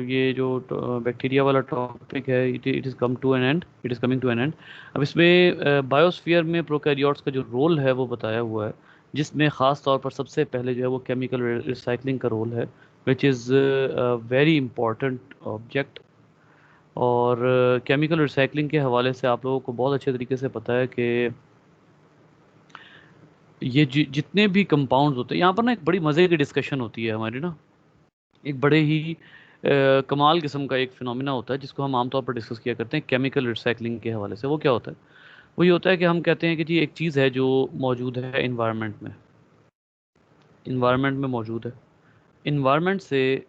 ये जो बैक्टीरिया वाला टॉपिक है, it is come to an end, it is coming to an end. अब इसमें बायोस्फीयर में प्रोकैरियोट्स का जो रोल है वो बताया हुआ है, जिसमें ख़ास तौर पर सबसे पहले जो है वो केमिकल रिसाइकलिंग का रोल है, which is very important object. और केमिकल रिसाइकलिंग के हवाले से आप लोगों को बहुत अच्छे तरीके से पता है कि ये जितने भी कंपाउंड्स होते हैं, यहाँ पर ना एक बड़ी मज़े की डिस्कशन होती है हमारी ना, एक बड़े ही कमाल किस्म का एक फिनोमिना होता है जिसको हम आमतौर पर डिस्कस किया करते हैं केमिकल रिसाइकलिंग के हवाले से। वो क्या होता है? वो ये होता है कि हम कहते हैं कि जी एक चीज़ है जो मौजूद है इन्वायरमेंट में, इन्वायरमेंट में मौजूद है, इन्वायरमेंट से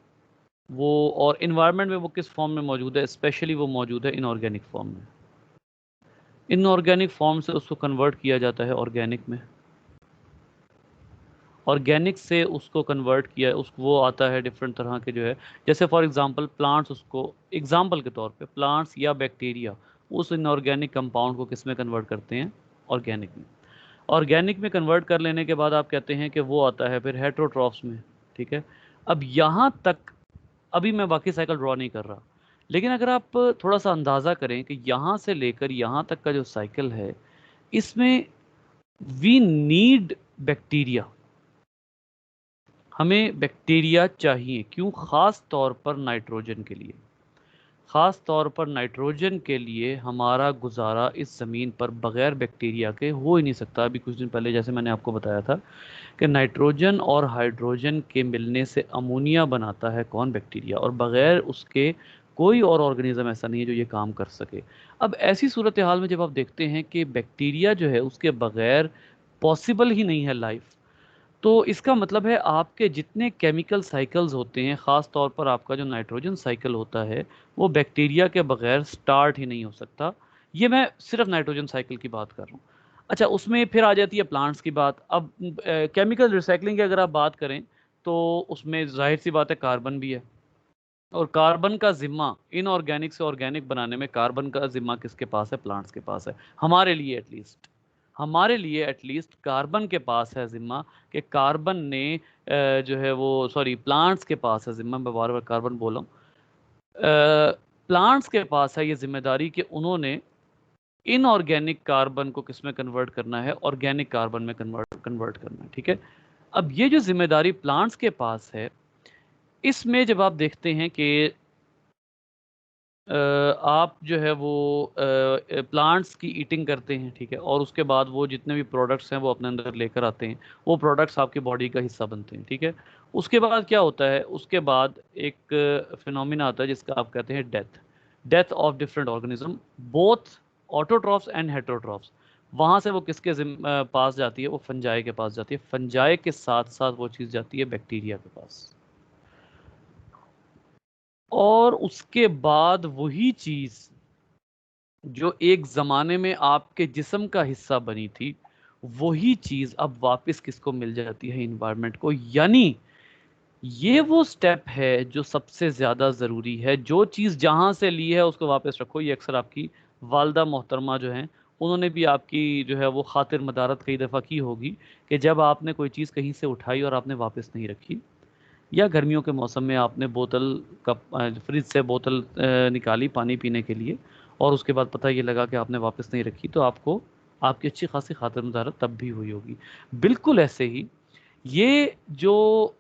वो, और इन्वायरमेंट में वो किस फॉर्म में मौजूद है? स्पेशली वो मौजूद है इनऑर्गेनिक फॉर्म में। इनऑर्गेनिक फॉर्म से उसको कन्वर्ट किया जाता है ऑर्गेनिक में, ऑर्गेनिक से उसको कन्वर्ट किया, उसको वो आता है डिफरेंट तरह के जो है, जैसे फॉर एग्जांपल प्लांट्स, उसको एग्जांपल के तौर पे प्लांट्स या बैक्टीरिया उस इनऑर्गेनिक कंपाउंड को किस में कन्वर्ट करते हैं? ऑर्गेनिक में। ऑर्गेनिक में कन्वर्ट कर लेने के बाद आप कहते हैं कि वो आता है फिर हेट्रोट्रॉफ्स में। ठीक है, अब यहाँ तक अभी मैं बाकी साइकिल ड्रॉ नहीं कर रहा, लेकिन अगर आप थोड़ा सा अंदाज़ा करें कि यहाँ से लेकर यहाँ तक का जो साइकिल है, इसमें वी नीड बैक्टीरिया, हमें बैक्टीरिया चाहिए। क्यों? ख़ास तौर पर नाइट्रोजन के लिए, ख़ास तौर पर नाइट्रोजन के लिए हमारा गुजारा इस ज़मीन पर बग़ैर बैक्टीरिया के हो ही नहीं सकता। अभी कुछ दिन पहले जैसे मैंने आपको बताया था कि नाइट्रोजन और हाइड्रोजन के मिलने से अमोनिया बनाता है कौन? बैक्टीरिया। और बग़ैर उसके कोई और ऑर्गेनिज्म ऐसा नहीं है जो ये काम कर सके। अब ऐसी सूरत हाल में जब आप देखते हैं कि बैक्टीरिया जो है उसके बग़ैर पॉसिबल ही नहीं है लाइफ, तो इसका मतलब है आपके जितने केमिकल साइकिल्स होते हैं, ख़ास तौर पर आपका जो नाइट्रोजन साइकिल होता है, वो बैक्टीरिया के बगैर स्टार्ट ही नहीं हो सकता। ये मैं सिर्फ नाइट्रोजन साइकिल की बात कर रहा हूँ। अच्छा, उसमें फिर आ जाती है प्लांट्स की बात। अब केमिकल रिसाइकलिंग की अगर आप बात करें तो उसमें जाहिर सी बात है कार्बन भी है, और कार्बन का ज़िम्मा इनऑर्गेनिक से ऑर्गेनिक बनाने में कार्बन का ज़िम्मा किसके पास है? प्लांट्स के पास है। हमारे लिए एटलीस्ट, हमारे लिए एटलीस्ट कार्बन के पास है ज़िम्मा, कि कार्बन ने जो है वो, सॉरी, प्लांट्स के पास है ज़िम्मा, मैं बार बार कार्बन बोल रहा हूँ, प्लांट्स के पास है ये जिम्मेदारी कि उन्होंने इनऑर्गेनिक कार्बन को किस में कन्वर्ट करना है? ऑर्गेनिक कार्बन में कन्वर्ट कन्वर्ट करना है। ठीक है, अब ये जो जिम्मेदारी प्लांट्स के पास है, इसमें जब आप देखते हैं कि आप जो है वो प्लांट्स की ईटिंग करते हैं, ठीक है, और उसके बाद वो जितने भी प्रोडक्ट्स हैं वो अपने अंदर लेकर आते हैं, वो प्रोडक्ट्स आपकी बॉडी का हिस्सा बनते हैं। ठीक है, उसके बाद क्या होता है? उसके बाद एक फिनोमिना आता है जिसका आप कहते हैं death, death of different organism, both autotrophs and heterotrophs. वहाँ से वो किसके पास जाती है? वो फंजाई के पास जाती है। फंजाई के साथ साथ वो चीज़ जाती है बैक्टीरिया के पास, और उसके बाद वही चीज़ जो एक ज़माने में आपके जिस्म का हिस्सा बनी थी, वही चीज़ अब वापस किसको मिल जाती है? इन्वायरमेंट को। यानी ये वो स्टेप है जो सबसे ज़्यादा ज़रूरी है। जो चीज़ जहाँ से ली है उसको वापस रखो। ये अक्सर आपकी वालदा मोहतरमा जो हैं, उन्होंने भी आपकी जो है वो खातिर मदारत कई दफ़ा की होगी कि जब आपने कोई चीज़ कहीं से उठाई और आपने वापस नहीं रखी, या गर्मियों के मौसम में आपने बोतल का फ्रिज से बोतल निकाली पानी पीने के लिए, और उसके बाद पता ये लगा कि आपने वापस नहीं रखी, तो आपको आपकी अच्छी खासी खातिरदारी तब भी हुई होगी। बिल्कुल ऐसे ही ये जो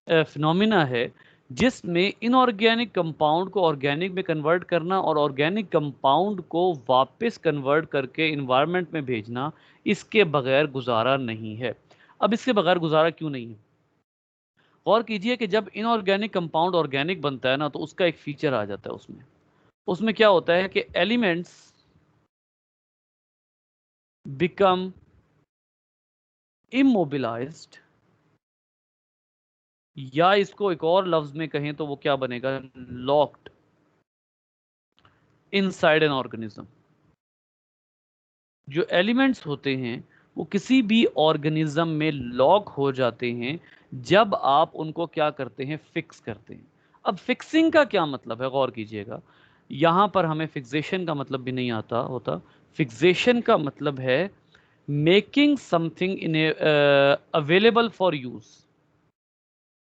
फिनोमिना है जिसमें इनऑर्गेनिक कंपाउंड को ऑर्गेनिक में कन्वर्ट करना और ऑर्गेनिक कंपाउंड को वापस कन्वर्ट करके इन्वायरमेंट में भेजना, इसके बगैर गुजारा नहीं है। अब इसके बगैर गुजारा क्यों नहीं है? गौर कीजिए कि जब इनऑर्गेनिक कंपाउंड ऑर्गेनिक बनता है ना, तो उसका एक फीचर आ जाता है उसमें। उसमें क्या होता है कि एलिमेंट्स बिकम इमोबिलाइज्ड, या इसको एक और लफ्ज में कहें तो वो क्या बनेगा? Locked inside an organism. जो एलिमेंट्स होते हैं वो किसी भी ऑर्गेनिज्म में लॉक हो जाते हैं जब आप उनको क्या करते हैं? फिक्स करते हैं। अब फिक्सिंग का क्या मतलब है? गौर कीजिएगा, यहां पर हमें फिक्सेशन का मतलब भी नहीं आता होता। फिक्सेशन का मतलब है making something in available for use.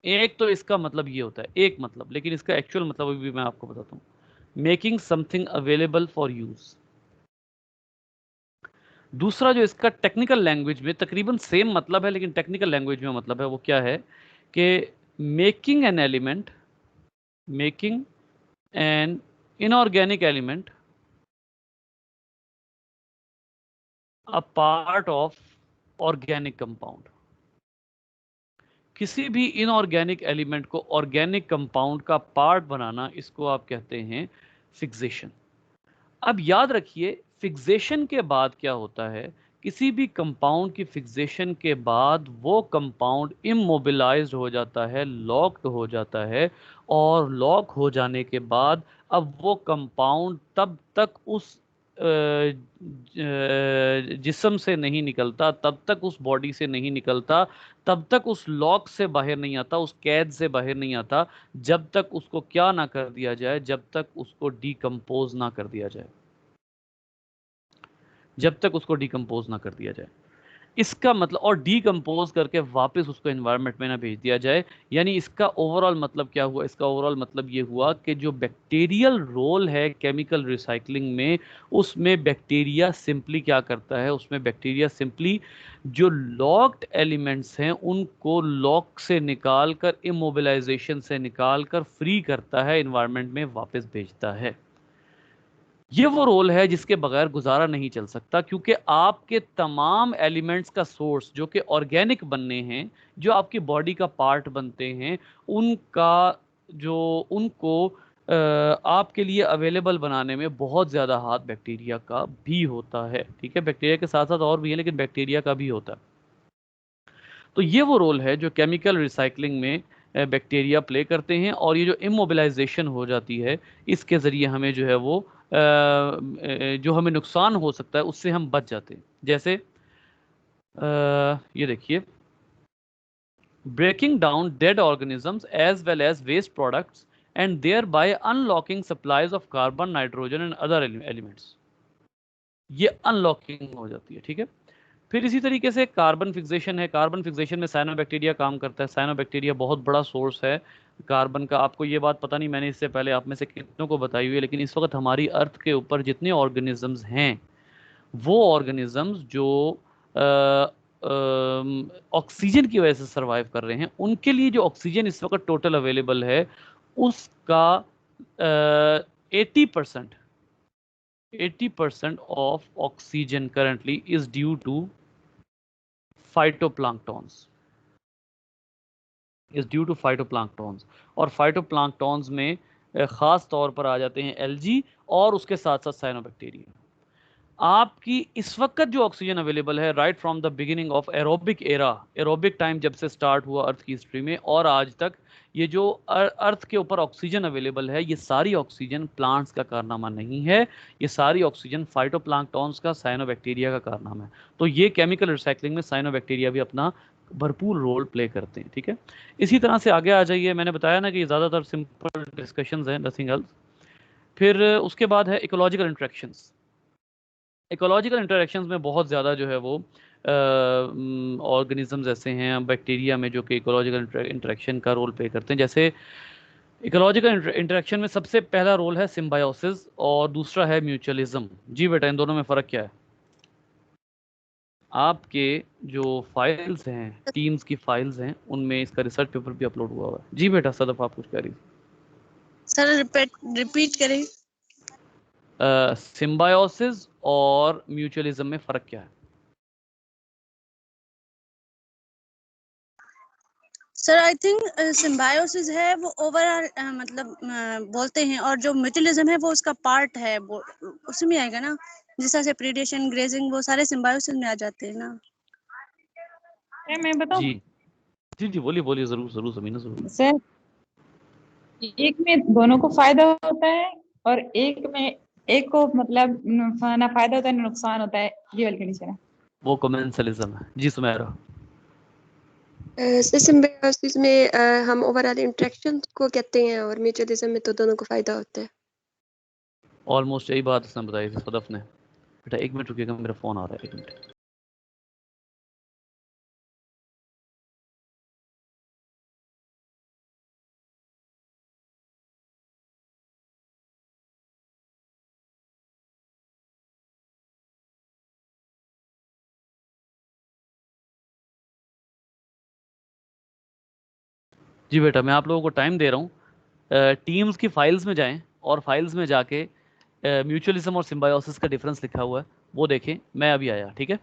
एक तो इसका मतलब ये होता है, एक मतलब, लेकिन इसका एक्चुअल मतलब अभी भी मैं आपको बताता हूँ। Making something available for use. दूसरा जो इसका टेक्निकल लैंग्वेज में तकरीबन सेम मतलब है, लेकिन टेक्निकल लैंग्वेज में मतलब है, वो क्या है कि making an element, making an inorganic element a part of organic compound. किसी भी इनऑर्गेनिक एलिमेंट को ऑर्गेनिक कंपाउंड का पार्ट बनाना, इसको आप कहते हैं फिक्सेशन। अब याद रखिए, फिक्सेशन के बाद क्या होता है, किसी भी कंपाउंड की फिक्सेशन के बाद वो कंपाउंड इमोबिलाइज्ड हो जाता है, लॉक्ड हो जाता है, और लॉक हो जाने के बाद अब वो कंपाउंड तब तक उस जिस्म से नहीं निकलता, तब तक उस बॉडी से नहीं निकलता, तब तक उस लॉक से बाहर नहीं आता, उस कैद से बाहर नहीं आता, जब तक उसको क्या ना कर दिया जाए, जब तक उसको डिकम्पोज ना कर दिया जाए, जब तक उसको डिकम्पोज ना कर दिया जाए। इसका मतलब, और डिकम्पोज करके वापस उसको एनवायरनमेंट में ना भेज दिया जाए। यानी इसका ओवरऑल मतलब क्या हुआ, इसका ओवरऑल मतलब ये हुआ कि जो बैक्टीरियल रोल है केमिकल रिसाइकलिंग में, उसमें बैक्टीरिया सिंपली क्या करता है, उसमें बैक्टीरिया सिंपली जो लॉक्ड एलिमेंट्स हैं उनको लॉक से निकाल कर, इमोबिलाइजेशन से निकाल कर फ्री करता है, एनवायरनमेंट में वापस भेजता है। ये वो रोल है जिसके बगैर गुजारा नहीं चल सकता, क्योंकि आपके तमाम एलिमेंट्स का सोर्स जो कि ऑर्गेनिक बनने हैं, जो आपकी बॉडी का पार्ट बनते हैं, उनका जो उनको आपके लिए अवेलेबल बनाने में बहुत ज़्यादा हाथ बैक्टीरिया का भी होता है। ठीक है, बैक्टीरिया के साथ साथ और भी है, लेकिन बैक्टीरिया का भी होता है। तो ये वो रोल है जो केमिकल रिसाइकलिंग में बैक्टीरिया प्ले करते हैं, और ये जो इमोबिलाइजेशन हो जाती है, इसके ज़रिए हमें जो है वो जो हमें नुकसान हो सकता है उससे हम बच जाते हैं। जैसे ये देखिए, breaking down dead organisms as well as waste products and thereby unlocking supplies of carbon, nitrogen and other elements. ये अनलॉकिंग हो जाती है। ठीक है, फिर इसी तरीके से कार्बन फिक्सेशन है। कार्बन फिक्सेशन में साइनोबैक्टीरिया काम करता है। साइनोबैक्टीरिया बहुत बड़ा सोर्स है कार्बन का। आपको ये बात पता नहीं मैंने इससे पहले आप में से कितनों को बताई हुई है, लेकिन इस वक्त हमारी अर्थ के ऊपर जितने ऑर्गेनिजम्स हैं, वो ऑर्गेनिजम्स जो ऑक्सीजन की वजह से सरवाइव कर रहे हैं, उनके लिए जो ऑक्सीजन इस वक्त टोटल अवेलेबल है, उसका 80% 80% of oxygen currently is due to phytoplanktons, is due to phytoplanktons. और फाइटोप्लैंक्टॉन्स में खास तौर पर आ जाते हैं एल्गी, और उसके साथ साथ साइनोबैक्टीरिया। आपकी इस वक्त जो ऑक्सीजन अवेलेबल है, right from the beginning of aerobic era, aerobic time जब से स्टार्ट हुआ अर्थ की हिस्ट्री में और आज तक, ये जो अर्थ के ऊपर ऑक्सीजन अवेलेबल है, ये सारी ऑक्सीजन प्लांट्स का कारनामा नहीं है, ये सारी ऑक्सीजन फाइटोप्लैंक्टॉन्स का, साइनोबैक्टीरिया का कारनामा है। तो ये केमिकल रिसाइकलिंग में साइनोबैक्टीरिया भी अपना भरपूर रोल प्ले करते हैं। ठीक है, इसी तरह से आगे आ जाइए। मैंने बताया ना कि ये ज़्यादातर सिंपल डिस्कशंस हैं, नथिंग एल्स। फिर उसके बाद है इकोलॉजिकल इंट्रैक्शंस। इकोलॉजिकल इंटरेक्शंस में बहुत ज़्यादा जो है वो ऑर्गेनिजम्स ऐसे हैं बैक्टीरिया में जो कि इकोलॉजिकल इंटरेक्शन का रोल प्ले करते हैं। जैसे इकोलॉजिकल इंटरेक्शन में सबसे पहला रोल है सिम्बायोसिस, और दूसरा है म्यूचुअलिज्म। जी बेटा, इन दोनों में फ़र्क क्या है? आपके जो फाइल्स हैं, टीम्स की फाइल्स हैं, उनमें इसका रिसर्च पेपर भी अपलोड हुआ हुआ है। जी बेटा सदफ, आप कुछ कह रही सर रिपीट रिपीट करें। थी। सिम्बायोसिस और म्यूचुअलिज्म में फ़र्क क्या है? सर आई थिंक सिम्बायोसिस है वो ओवरऑल मतलब बोलते हैं, और जो म्यूचुअलिज्म है वो उसका पार्ट है, वो उसमें आएगा ना, जिस तरह से प्रीडेशन, ग्रेजिंग, वो सारे सिम्बायोसिस में आ जाते हैं ना। मैं बताऊं? जी जी जी, बोलिए बोलिए, ज़रूर ज़रूर समीना, ज़रूर। सर, एक में दोनों को फायदा होता है और एक में एक को मतलब ना फायदा होता है ना नुकसान होता है, ये वाली कंडीशन है। वो कमेंसलिज्म है। जी सुमेरा। सिम्बायोसिस में हम ओवरऑल इंटरेक्शन को कहते हैं, और म्यूचुअलिज्म में तो दोनों को फायदा होता है। ऑलमोस्ट यही बात उसने बताई थी सदफ ने। बेटा एक मिनट रुकिएगा, मेरा फ़ोन आ रहा है, एक मिनट। जी बेटा, मैं आप लोगों को टाइम दे रहा हूँ, टीम्स की फाइल्स में जाएं और फाइल्स में जाके म्यूचुअलिज्म और सिम्बायोसिस का डिफरेंस लिखा हुआ है वो देखें। मैं अभी आया, ठीक है।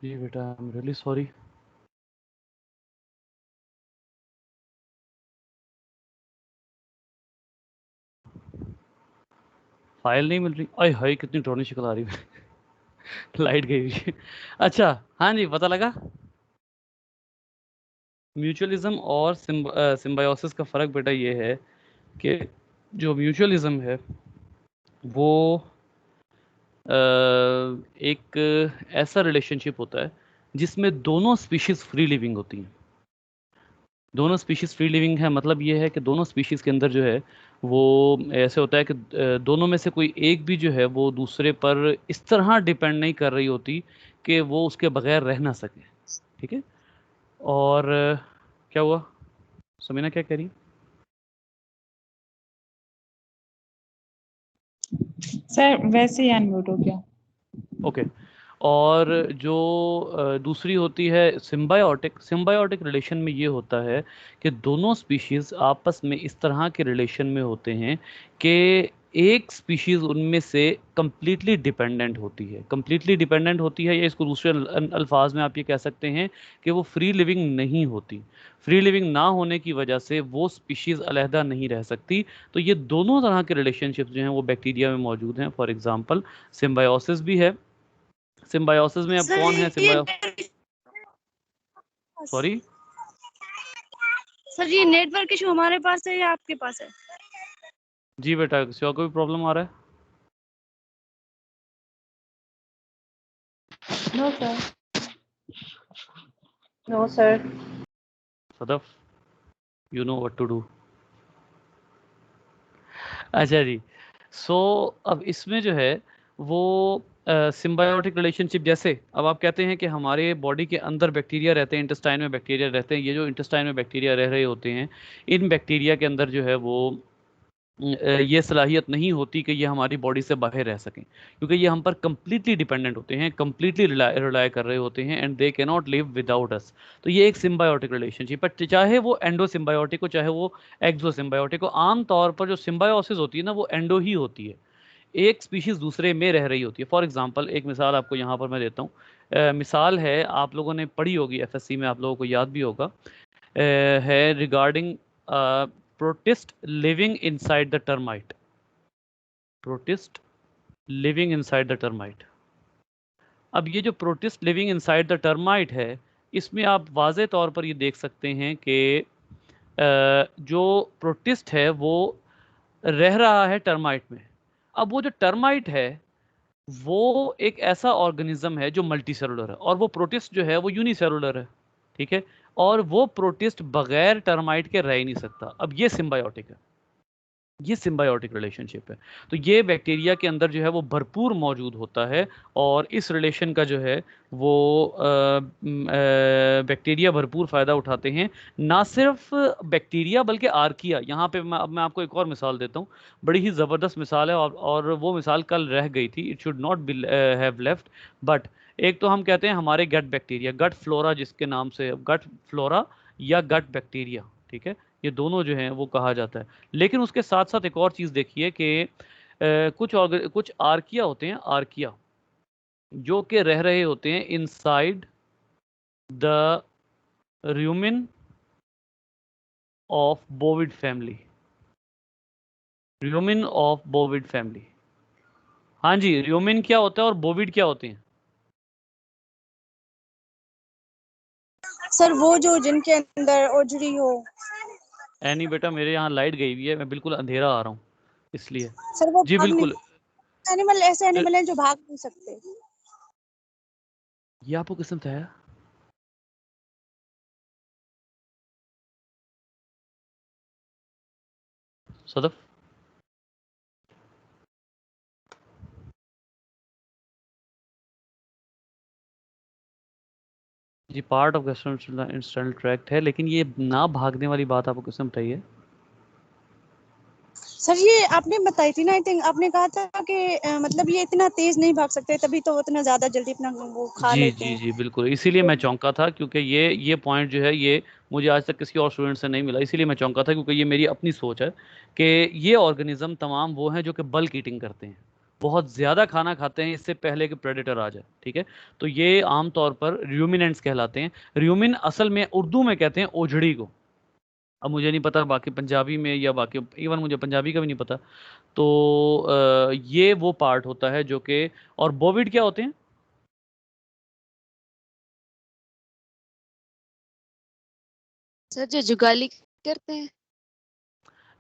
जी बेटा, I am really sorry. File नहीं मिल रही, अय हाय कितनी ड्रोनी शक्ल आ रही है। लाइट गई हुई है। अच्छा, हाँ जी, पता लगा। म्यूचुअलिज्म और सिम्बायोसिस का फ़र्क बेटा ये है कि जो म्यूचुअलिज्म है वो एक ऐसा रिलेशनशिप होता है जिसमें दोनों स्पीशीज फ्री लिविंग होती हैं। दोनों स्पीशीज फ्री लिविंग है मतलब ये है कि दोनों स्पीशीज के अंदर जो है वो ऐसे होता है कि दोनों में से कोई एक भी जो है वो दूसरे पर इस तरह डिपेंड नहीं कर रही होती कि वो उसके बगैर रह ना सके। ठीक है। और क्या हुआ, समीना क्या कह रही? सर वैसे ही अनम्यूट हो गया। ओके। और जो दूसरी होती है सिम्बायोटिक। सिम्बायोटिक रिलेशन में ये होता है कि दोनों स्पीशीज आपस में इस तरह के रिलेशन में होते हैं कि एक स्पीशीज उनमें से कंप्लीटली डिपेंडेंट होती है। कंप्लीटली डिपेंडेंट होती है, या इसको दूसरे अल्फाज में आप ये कह सकते हैं कि वो फ्री लिविंग नहीं होती। फ्री लिविंग ना होने की वजह से वो स्पीशीज अलहदा नहीं रह सकती। तो ये दोनों तरह के रिलेशनशिप्स जो हैं वो बैक्टीरिया में मौजूद हैं। फॉर एग्जांपल सिम्बायोसिस भी है। सिम्बायोसिस में अब सर कौन है ये सिम्बायो सॉरी? सर ये नेटवर्क इशू हमारे पास है या आपके पास है? जी बेटा, किसी और को भी प्रॉब्लम आ रहा है? No sir. No, sir. Sadaf, you know what to do. अच्छा जी। सो अब इसमें जो है वो सिम्बायोटिक रिलेशनशिप, जैसे अब आप कहते हैं कि हमारे बॉडी के अंदर बैक्टीरिया रहते हैं, इंटेस्टाइन में बैक्टीरिया रहते हैं। ये जो इंटेस्टाइन में बैक्टीरिया रह रहे होते हैं, इन बैक्टीरिया के अंदर जो है वो ये सलाहियत नहीं होती कि ये हमारी बॉडी से बाहर रह सकें, क्योंकि ये हम पर कंप्लीटली डिपेंडेंट होते हैं, कंप्लीटली रिलाय कर रहे होते हैं, and they can not live without अस। तो ये एक सिम्बायोटिक रिलेशनशिप है, चाहे वो एंडो सिम्बायोटिक हो चाहे वो एक्सो सिम्बायोटिक हो। आमतौर पर जो सिम्बायोसिस होती है ना वो एंडो ही होती है, एक स्पीशीज दूसरे में रह रही होती है। फॉर एग्जाम्पल एक मिसाल आपको यहाँ पर मैं देता हूँ। मिसाल है, आप लोगों ने पढ़ी होगी एफएससी में, आप लोगों को याद भी होगा, है regarding protist living inside the termite. Protist living inside the termite. अब ये जो protist living inside the termite है, इसमें आप वाज़े तौर पर ये देख सकते हैं कि जो प्रोटिस्ट है वो रह रहा है टर्माइट में। अब वो जो टर्माइट है वो एक ऐसा ऑर्गेनिज्म है जो मल्टी सेलुलर है, और वो प्रोटिस्ट जो है वो यूनिसेलुलर है। ठीक है। और वो प्रोटिस्ट बगैर टर्माइट के रह ही नहीं सकता। अब ये सिम्बायोटिक है, ये सिम्बायोटिक रिलेशनशिप है। तो ये बैक्टीरिया के अंदर जो है वो भरपूर मौजूद होता है, और इस रिलेशन का जो है वो बैक्टीरिया भरपूर फ़ायदा उठाते हैं। ना सिर्फ बैक्टीरिया बल्कि आर्किया। यहाँ पे मैं आपको एक और मिसाल देता हूँ, बड़ी ही ज़बरदस्त मिसाल है, और वो मिसाल कल रह गई थी, it should not be have left. But एक तो हम कहते हैं हमारे गट बैक्टीरिया, गट फ्लोरा, जिसके नाम से गट फ्लोरा या गट बैक्टीरिया, ठीक है, ये दोनों जो हैं वो कहा जाता है। लेकिन उसके साथ साथ एक और चीज़ देखिए कि कुछ आर्किया होते हैं, आर्किया, जो कि रह रहे होते हैं inside the rumen of bovid family. Rumen of bovid family. हाँ जी, र्यूमिन क्या होता है और बोविड क्या होते हैं? सर वो जो जिनके अंदर ओजरी हो। नहीं बेटा, मेरे यहाँ लाइट गई हुई है, मैं बिल्कुल अंधेरा आ रहा हूँ इसलिए। सर वो जी भाग नहीं, बिल्कुल। एनिमल ऐसे एनिमल हैं जो भाग नहीं सकते। ये आपको किसने बताया? सदफ, जी पार्ट ऑफ गैस्ट्रोइंटेस्टाइनल ट्रैक्ट है, लेकिन ये ना भागने वाली बात आपको किसने बताई है? सर ये आपने बताई थी ना, आई थिंक आपने कहा था कि मतलब ये इतना तेज नहीं भाग सकते, तभी तो उतना ज्यादा जल्दी अपना वो खा जी लेते जी हैं। जी बिल्कुल, इसीलिए मैं चौंका था, क्योंकि ये पॉइंट जो है ये मुझे आज तक किसी और स्टूडेंट से नहीं मिला, इसीलिए मैं चौंका था, क्योंकि ये मेरी अपनी सोच है कि ये ऑर्गेनिज्म तमाम वो हैं जो कि बल्क ईटिंग करते हैं, बहुत ज़्यादा खाना खाते हैं इससे पहले कि प्रेडेटर आ जाए, ठीक है। तो ये आमतौर पर र्यूमिनेंट्स कहलाते हैं। र्यूमिन असल में उर्दू में कहते हैं ओझड़ी को। अब मुझे नहीं पता बाकी पंजाबी में या बाकी, इवन मुझे पंजाबी का भी नहीं पता। तो ये वो पार्ट होता है जो कि, और बोविड क्या होते हैं? सर जो जुगाली करते हैं।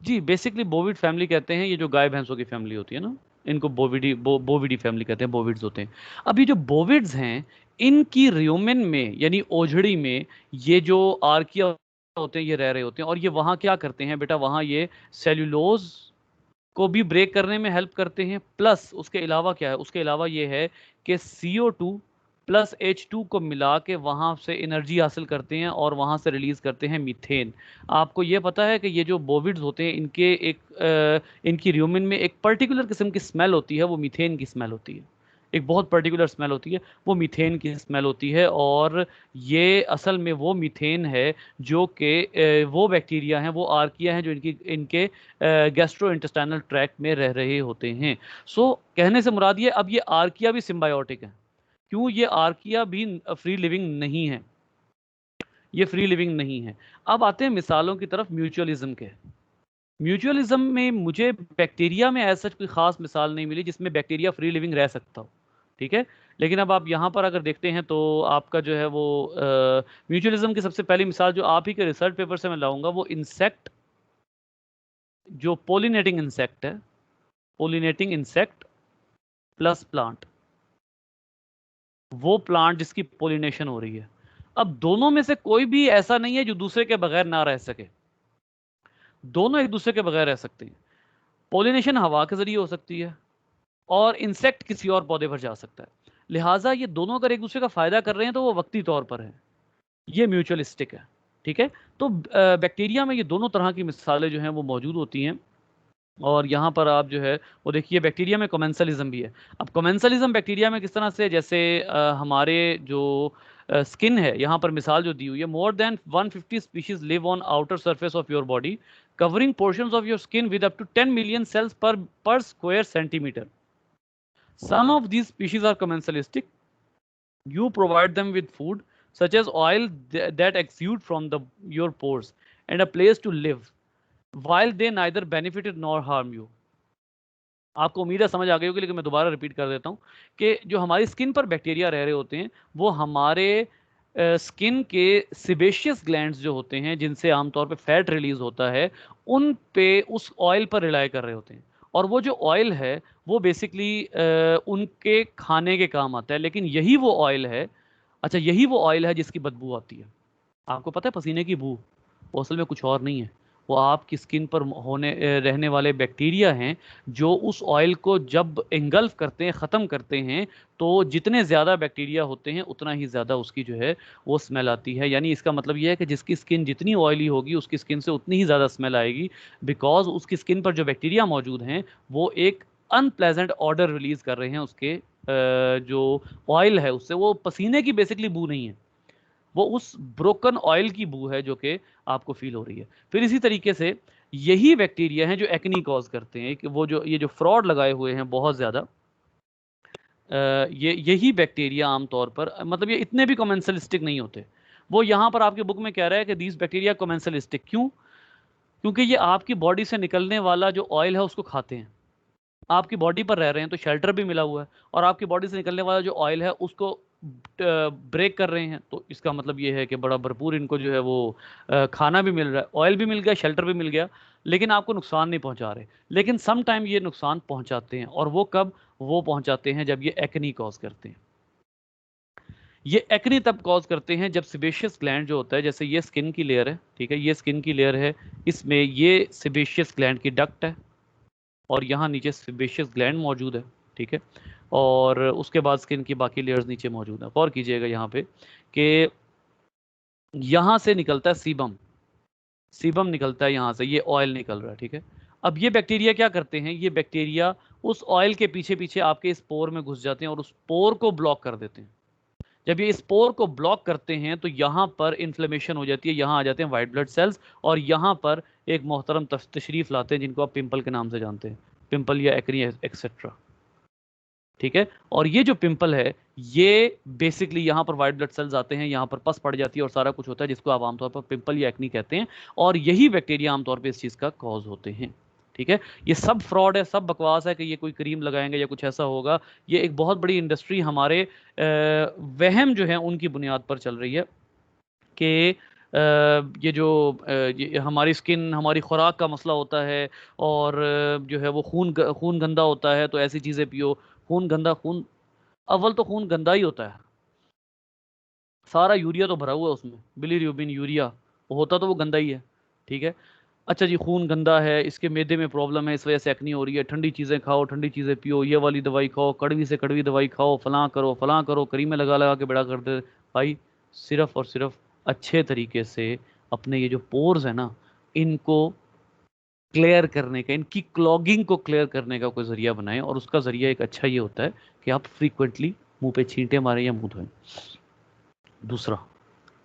जी, बेसिकली बोविड फैमिली कहते हैं, ये जो गाय भैंसों की फैमिली होती है ना, इनको बोविडी फैमिली कहते हैं, बोविड्स होते हैं। अब ये जो बोविड्स हैं, इनकी र्यूमेन में यानी ओझड़ी में ये जो आर्किया होते हैं ये रह रहे होते हैं। और ये वहाँ क्या करते हैं बेटा, वहाँ ये सेल्यूलोज को भी ब्रेक करने में हेल्प करते हैं। प्लस उसके अलावा क्या है, उसके अलावा ये है कि CO2 प्लस H2 को मिला के वहाँ से एनर्जी हासिल करते हैं और वहाँ से रिलीज करते हैं मीथेन। आपको ये पता है कि ये जो बोविड्स होते हैं इनके इनकी र्यूमिन में एक पर्टिकुलर किस्म की स्मेल होती है, वो मीथेन की स्मेल होती है। एक बहुत पर्टिकुलर स्मेल होती है, वो मीथेन की स्मेल होती है। और ये असल में वो मीथेन है जो कि वो बैक्टीरिया हैं, वो आर्किया हैं जो इनके गैस्ट्रो इंटेस्टाइनल ट्रैक्ट में रह रहे होते हैं। सो कहने से मुराद ये, अब ये आर्किया भी सिम्बायोटिक है। क्यों? ये आर्किया भी फ्री लिविंग नहीं है, ये फ्री लिविंग नहीं है। अब आते हैं मिसालों की तरफ म्यूचुअलिज्म के। म्यूचुअलिज्म में मुझे बैक्टीरिया में ऐसा कोई खास मिसाल नहीं मिली जिसमें बैक्टीरिया फ्री लिविंग रह सकता हो, ठीक है। लेकिन अब आप यहाँ पर अगर देखते हैं तो आपका जो है वो म्यूचुअलिज्म की सबसे पहली मिसाल जो आप ही के रिसर्च पेपर से मैं लाऊंगा, वो इंसेक्ट, जो पोलिनेटिंग इंसेक्ट है, पोलिनेटिंग इंसेक्ट प्लस प्लांट, वो प्लांट जिसकी पोलिनेशन हो रही है। अब दोनों में से कोई भी ऐसा नहीं है जो दूसरे के बगैर ना रह सके, दोनों एक दूसरे के बगैर रह सकते हैं। पोलिनेशन हवा के जरिए हो सकती है और इंसेक्ट किसी और पौधे पर जा सकता है। लिहाजा ये दोनों अगर एक दूसरे का फायदा कर रहे हैं तो वो वक्ती तौर पर है, ये म्यूचुअलिस्टिक है, ठीक है। तो बैक्टीरिया में ये दोनों तरह की मिसालें जो हैं वो मौजूद होती हैं। और यहाँ पर आप जो है वो देखिए, बैक्टीरिया में कमेंसलिज्म भी है। अब कमेंसलिज्म बैक्टीरिया में किस तरह से, जैसे हमारे जो स्किन है, यहाँ पर मिसाल जो दी हुई है, more than 150 species live on outer surface of your body covering portions of your skin with up to 10 million cells per square centimetre. Some of these species are commensalistic. You provide them with food such as oil that exude from your pores and a place to live, while they neither benefit nor harm you. आपको उम्मीद है समझ आ गई होगी, लेकिन मैं दोबारा repeat कर देता हूँ कि जो हमारी स्किन पर बैक्टीरिया रह रहे होते हैं वो हमारे स्किन के सिबेशियस ग्लैंड्स जो होते हैं, जिनसे आमतौर पे फैट रिलीज होता है, उन पे उस ऑयल पर रिलाई कर रहे होते हैं। और वो जो ऑयल है वो बेसिकली उनके खाने के काम आता है। लेकिन यही वो ऑयल है, अच्छा यही वो ऑयल है जिसकी बदबू आती है। आपको पता है पसीने की बू, वो असल में कुछ और नहीं है, वो आपकी स्किन पर रहने वाले बैक्टीरिया हैं जो उस ऑयल को जब इंगल्फ करते हैं, ख़त्म करते हैं, तो जितने ज़्यादा बैक्टीरिया होते हैं उतना ही ज़्यादा उसकी जो है वो स्मेल आती है। यानी इसका मतलब ये है कि जिसकी स्किन जितनी ऑयली होगी उसकी स्किन से उतनी ही ज़्यादा स्मेल आएगी, बिकॉज उसकी स्किन पर जो बैक्टीरिया मौजूद हैं वो एक अनप्लेजेंट ऑर्डर रिलीज़ कर रहे हैं उसके जो ऑयल है उससे। वो पसीने की बेसिकली बू नहीं है, वो उस ब्रोकन ऑयल की बू है जो कि आपको फील हो रही है। फिर इसी तरीके से यही बैक्टीरिया हैं जो एक्नी कॉज करते हैं, कि वो जो ये जो फ्रॉड लगाए हुए हैं बहुत ज़्यादा, ये यही बैक्टीरिया आमतौर पर, मतलब ये इतने भी कमेंसलिस्टिक नहीं होते। वो यहाँ पर आपके बुक में कह रहा है कि दीज बैक्टीरिया कमेंसलिस्टिक। क्यों? क्योंकि ये आपकी बॉडी से निकलने वाला जो ऑयल है उसको खाते हैं। आपकी बॉडी पर रह रहे हैं तो शेल्टर भी मिला हुआ है, और आपकी बॉडी से निकलने वाला जो ऑयल है उसको ब्रेक कर रहे हैं। तो इसका मतलब ये है कि बड़ा भरपूर इनको जो है वो खाना भी मिल रहा है, ऑयल भी मिल गया, शेल्टर भी मिल गया, लेकिन आपको नुकसान नहीं पहुंचा रहे। लेकिन सम टाइम ये नुकसान पहुंचाते हैं, और वो कब? वो पहुंचाते हैं जब ये एक्नी कॉज करते हैं। ये एक्नी तब कॉज करते हैं जब सिबेशियस ग्लैंड जो होता है, जैसे ये स्किन की लेयर है, ठीक है, ये स्किन की लेयर है, इसमें ये सिबेशियस ग्लैंड की डक्ट है और यहाँ नीचे सिबेशियस ग्लैंड मौजूद है, ठीक है। और उसके बाद स्किन की बाकी लेयर्स नीचे मौजूद है। गौर कीजिएगा यहाँ पे कि यहाँ से निकलता है सीबम, सीबम निकलता है यहाँ से, ये ऑयल निकल रहा है, ठीक है। अब ये बैक्टीरिया क्या करते हैं, ये बैक्टीरिया उस ऑयल के पीछे पीछे आपके इस पोर में घुस जाते हैं और उस पोर को ब्लॉक कर देते हैं। जब ये इस पोर को ब्लॉक करते हैं तो यहाँ पर इन्फ्लेमेशन हो जाती है, यहाँ आ जाते हैं वाइट ब्लड सेल्स, और यहाँ पर एक मोहतरम तशरीफ लाते हैं जिनको आप पिंपल के नाम से जानते हैं, पिंपल या एक्नी एक्सेट्रा। ठीक है। और ये जो पिंपल है ये बेसिकली यहाँ पर वाइट ब्लड सेल्स आते हैं, यहाँ पर पस पड़ जाती है और सारा कुछ होता है, जिसको आप आमतौर पर पिंपल या एक्नी कहते हैं, और यही बैक्टीरिया आमतौर पर इस चीज़ का कॉज होते हैं। ठीक है, ये सब फ्रॉड है, सब बकवास है कि ये कोई क्रीम लगाएंगे या कुछ ऐसा होगा। ये एक बहुत बड़ी इंडस्ट्री हमारे वहम जो है उनकी बुनियाद पर चल रही है कि ये जो ये हमारी स्किन, हमारी खुराक का मसला होता है, और जो है वो खून गंदा होता है तो ऐसी चीज़ें पियो। खून गंदा, खून अव्वल तो खून गंदा ही होता है, सारा यूरिया तो भरा हुआ है उसमें, बिलीरुबिन यूरिया, वो होता तो वो गंदा ही है। ठीक है, अच्छा जी, खून गंदा है, इसके मैदे में प्रॉब्लम है, इस वजह से एक्नी हो रही है, ठंडी चीज़ें खाओ, ठंडी चीज़ें पियो, ये वाली दवाई खाओ, कड़वी से कड़वी दवाई खाओ, फलां करो, क्रीमें लगा लगा के बड़ा कर दे। भाई सिर्फ और सिर्फ अच्छे तरीके से अपने ये जो पोर्स है ना, इनको क्लियर करने का, इनकी क्लॉगिंग को क्लियर करने का कोई ज़रिया बनाएं, और उसका ज़रिया एक अच्छा ये होता है कि आप फ्रीक्वेंटली मुंह पे छींटे मारें या मुंह धोएं।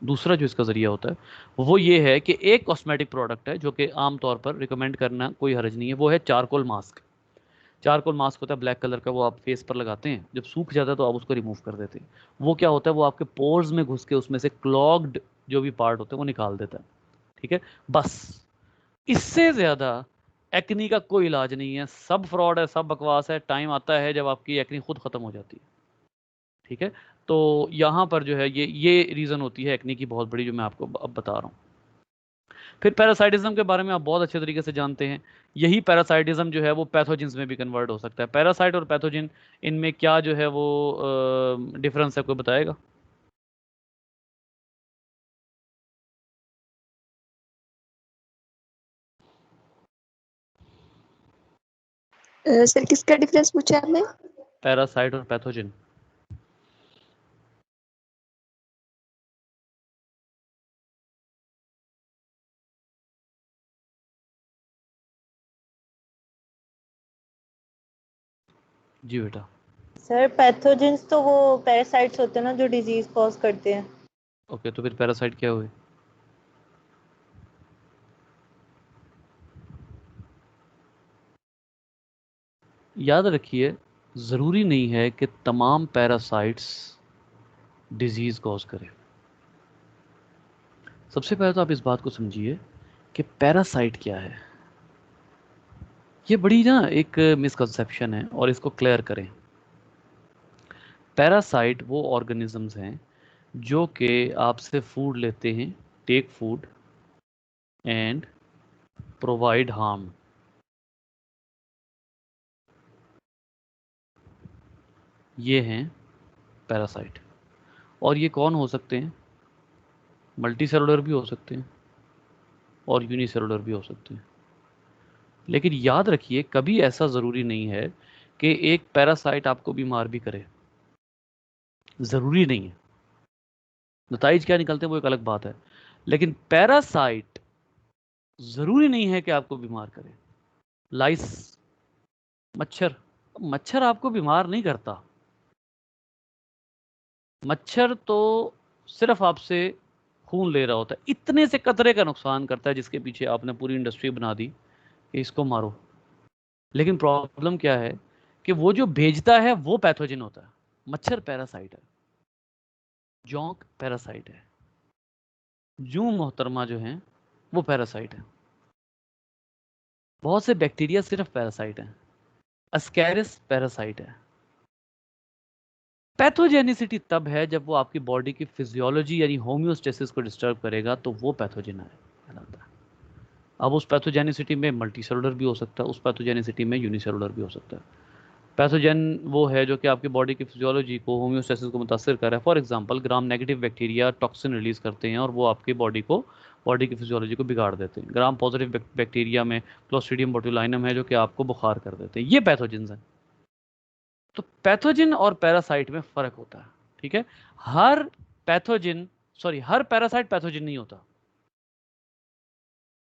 दूसरा जो इसका ज़रिया होता है वो ये है कि एक कॉस्मेटिक प्रोडक्ट है जो कि आमतौर पर रिकमेंड करना कोई हर्ज नहीं है, वो है चारकोल मास्क। चारकोल मास्क होता है ब्लैक कलर का, वो आप फेस पर लगाते हैं, जब सूख जाता है तो आप उसको रिमूव कर देते हैं। वो क्या होता है, वो आपके पोर्स में घुस के उसमें से क्लॉग्ड जो भी पार्ट होते हैं वो निकाल देता है। ठीक है, बस इससे ज़्यादा एक्नी का कोई इलाज नहीं है, सब फ्रॉड है, सब बकवास है। टाइम आता है जब आपकी एक्नी खुद ख़त्म हो जाती है। ठीक है, तो यहाँ पर जो है ये रीज़न होती है एक्ने की बहुत बड़ी, जो मैं आपको अब बता रहा हूँ। फिर पैरासाइटिज्म के बारे में आप बहुत अच्छे तरीके से जानते हैं। यही पैरासाइटिज्म जो है वो पैथोजेंस में भी कन्वर्ट हो सकता है। पैरासाइट और पैथोजन, इनमें क्या जो है वो डिफरेंस है, कोई बताएगा? सर किसका डिफरेंस पूछा आपने? पैरासाइट और पैथोजन। जी बेटा। सर पैथोजेंस तो वो पैरासाइट्स होते हैं ना जो डिजीज कॉज करते हैं। ओके, तो फिर पैरासाइट क्या हुए? याद रखिए, ज़रूरी नहीं है कि तमाम पैरासाइट्स डिजीज़ कॉज करें। सबसे पहले तो आप इस बात को समझिए कि पैरासाइट क्या है। ये बड़ी ना एक मिसकंसेप्शन है, और इसको क्लियर करें। पैरासाइट वो ऑर्गेनिजम्स हैं जो कि आपसे फूड लेते हैं, take food and provide harm. ये हैं पैरासाइट। और ये कौन हो सकते हैं? मल्टी सेलुलर भी हो सकते हैं और यूनिसेलुलर भी हो सकते हैं। लेकिन याद रखिए, कभी ऐसा ज़रूरी नहीं है कि एक पैरासाइट आपको बीमार भी करे। ज़रूरी नहीं है, नताइज क्या निकलते हैं वो एक अलग बात है, लेकिन पैरासाइट ज़रूरी नहीं है कि आपको बीमार करे। लाइस, मच्छर आपको बीमार नहीं करता। मच्छर तो सिर्फ आपसे खून ले रहा होता है, इतने से कतरे का नुकसान करता है जिसके पीछे आपने पूरी इंडस्ट्री बना दी कि इसको मारो। लेकिन प्रॉब्लम क्या है कि वो जो भेजता है वो पैथोजन होता है। मच्छर पैरासाइट है, जोंक पैरासाइट है, जूं मोहतरमा जो हैं वो पैरासाइट है, बहुत से बैक्टीरिया सिर्फ पैरासाइट हैं, अस्कैरिस पैरासाइट है। पैथोजेनिसिटी तब है जब वो आपकी बॉडी की फिजियोलॉजी यानी होम्योस्टेसिस को डिस्टर्ब करेगा, तो वो पैथोजन कहलाता है। अब उस पैथोजेनिसिटी में मल्टी सेलुलर भी हो सकता है, उस पैथोजेनिसिटी में यूनिसेलुलर भी हो सकता है। पैथोजन वो है जो कि आपकी बॉडी की फिजियोलॉजी को, होम्योस्टेसिस को मुतासर कर रहा है। For example, gram negative bacteria toxin release करते हैं और वो आपकी बॉडी की फिजियोलॉजी को बिगाड़ देते हैं। ग्राम पॉजिटिव बैक्टीरिया में क्लोस्ट्रीडियम बोटुलिनम है जो कि आपको बुखार कर देते हैं। ये पैथोजन हैं। तो पैथोजन और पैरासाइट में फ़र्क होता है। ठीक है, हर पैरासाइट पैथोजन नहीं होता,